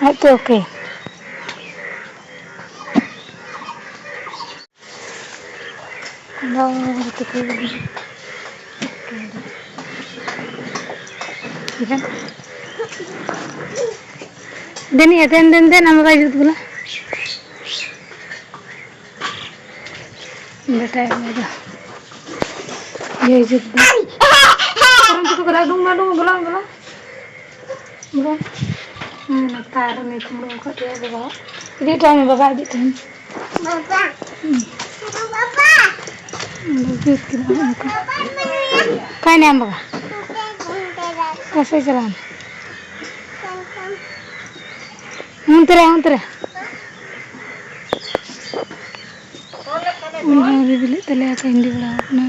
Itu oke. Kalau itu kan. Dan ya, dan nama baik itu pula. Betul betul. Ya juga. Orang tu keladung belang. Natar ni kumurong kat dia bawa. Jadi tu kami bawa di sini. Bapa. Bapa. Lebih kita. Kau ni apa? Kasih jalan. Untere. Ulang beli telur kain di bawah na.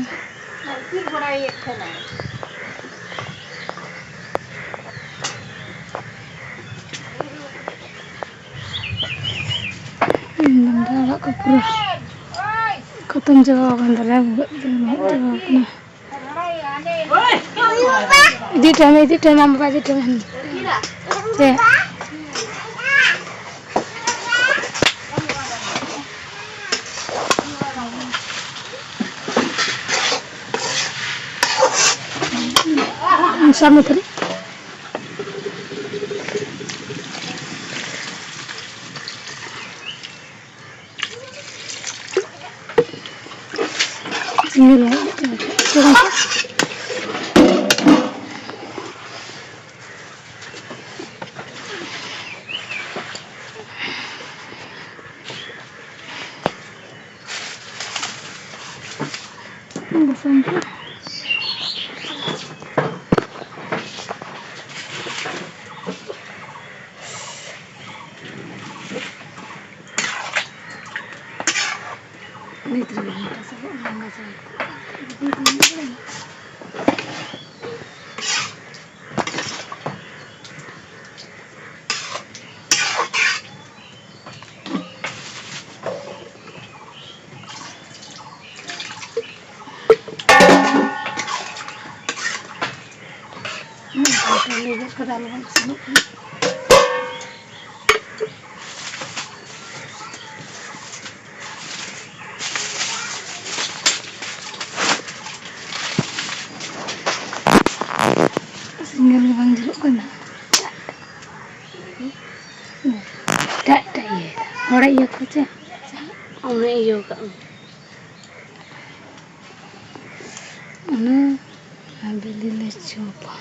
Nampak kapur. Kotong jawab antara buat jawab na. Di time nama baca time. Cek. Sama tadi. Ini lah. Sampai. Ini terlihat sangat lama sekali. Lihat ke dalam sini. Singgah bang jeruk kena. Tak ya. Orang iya kerja. Orang iya kan. Mana ambil les coba.